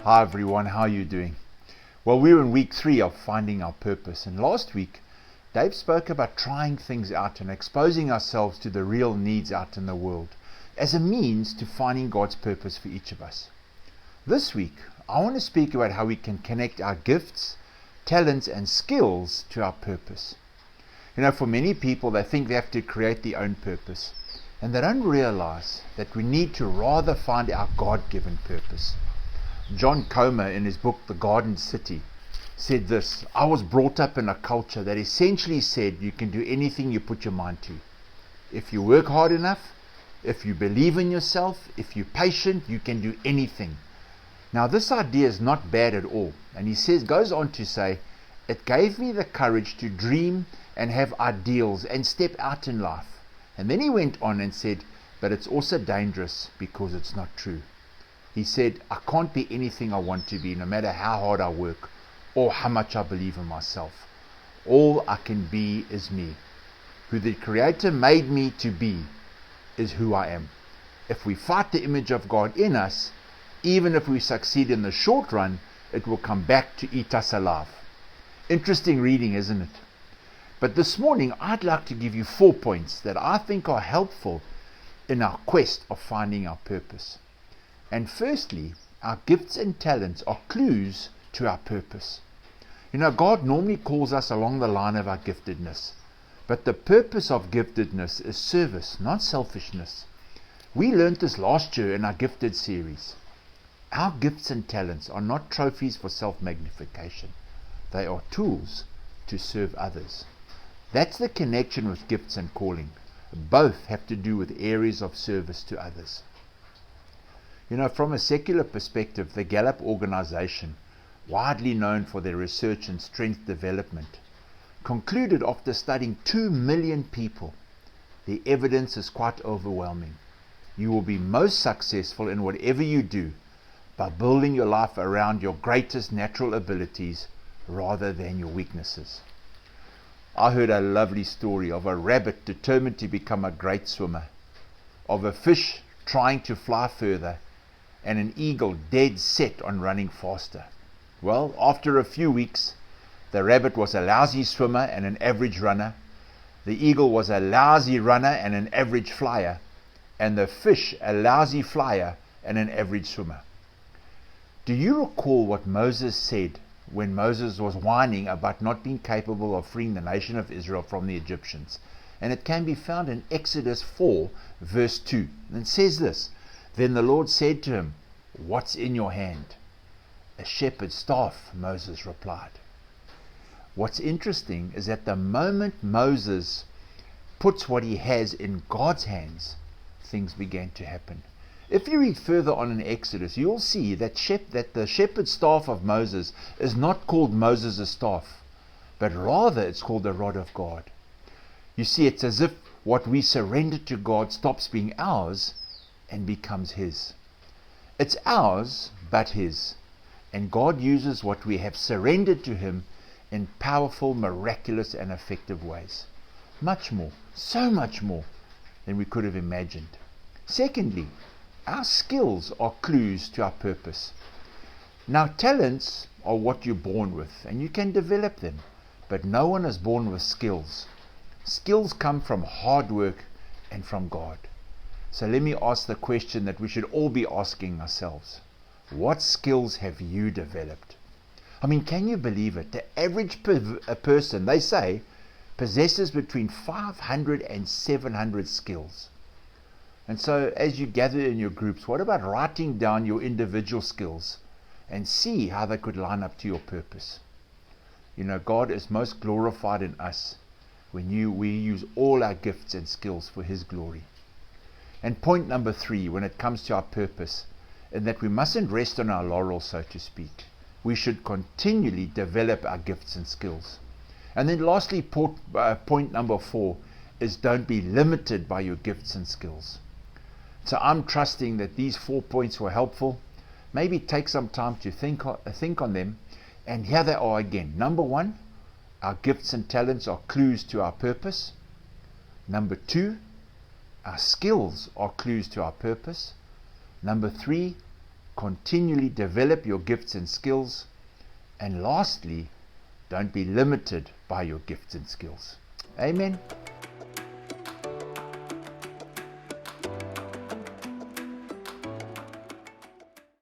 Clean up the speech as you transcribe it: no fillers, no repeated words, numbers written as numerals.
Hi everyone, how are you doing? Well, we're in week 3 of finding our purpose, and last week Dave spoke about trying things out and exposing ourselves to the real needs out in the world as a means to finding God's purpose for each of us. This week, I want to speak about how we can connect our gifts, talents and skills to our purpose. You know, for many people, they think they have to create their own purpose, and they don't realize that we need to rather find our God-given purpose. John Comer, in his book The Garden City, said this: I was brought up in a culture that essentially said you can do anything you put your mind to. If you work hard enough, if you believe in yourself, if you're patient, you can do anything. Now this idea is not bad at all, and he goes on to say, it gave me the courage to dream and have ideals and step out in life. And then he went on and said, but it's also dangerous because it's not true. He said, I can't be anything I want to be, no matter how hard I work or how much I believe in myself. All I can be is me. Who the Creator made me to be is who I am. If we fight the image of God in us, even if we succeed in the short run, it will come back to eat us alive. Interesting reading, isn't it? But this morning, I'd like to give you 4 points that I think are helpful in our quest of finding our purpose. And firstly, our gifts and talents are clues to our purpose. You know, God normally calls us along the line of our giftedness. But the purpose of giftedness is service, not selfishness. We learned this last year in our gifted series. Our gifts and talents are not trophies for self-magnification. They are tools to serve others. That's the connection with gifts and calling. Both have to do with areas of service to others. You know, from a secular perspective, the Gallup organization, widely known for their research and strength development, concluded after studying 2 million people, the evidence is quite overwhelming. You will be most successful in whatever you do by building your life around your greatest natural abilities rather than your weaknesses. I heard a lovely story of a rabbit determined to become a great swimmer, of a fish trying to fly further, and an eagle dead set on running faster. Well, after a few weeks, the rabbit was a lousy swimmer and an average runner, the eagle was a lousy runner and an average flyer, and the fish a lousy flyer and an average swimmer. Do you recall what Moses said when Moses was whining about not being capable of freeing the nation of Israel from the Egyptians? And it can be found in Exodus 4 verse 2. And it says this: Then the Lord said to him, What's in your hand? A shepherd's staff, Moses replied. What's interesting is that the moment Moses puts what he has in God's hands, things began to happen. If you read further on in Exodus, you'll see that the shepherd's staff of Moses is not called Moses' staff, but rather it's called the rod of God. You see, it's as if what we surrender to God stops being ours and becomes His. It's ours, but His. And God uses what we have surrendered to Him in powerful, miraculous, and effective ways. Much more, so much more than we could have imagined. Secondly, our skills are clues to our purpose. Now, talents are what you're born with, and you can develop them, but no one is born with skills. Skills come from hard work and from God. So let me ask the question that we should all be asking ourselves. What skills have you developed? I mean, can you believe it? The average person, they say, possesses between 500 and 700 skills. And so as you gather in your groups, what about writing down your individual skills and see how they could line up to your purpose? You know, God is most glorified in us when we use all our gifts and skills for His glory. And point number 3, when it comes to our purpose, is that we mustn't rest on our laurels, so to speak. We should continually develop our gifts and skills. And then lastly, point number 4 is don't be limited by your gifts and skills. So I'm trusting that these 4 points were helpful. Maybe take some time to think on them. And here they are again. Number 1, our gifts and talents are clues to our purpose. Number 2, our skills are clues to our purpose. Number 3, Continually develop your gifts and skills. And lastly, don't be limited by your gifts and skills. Amen.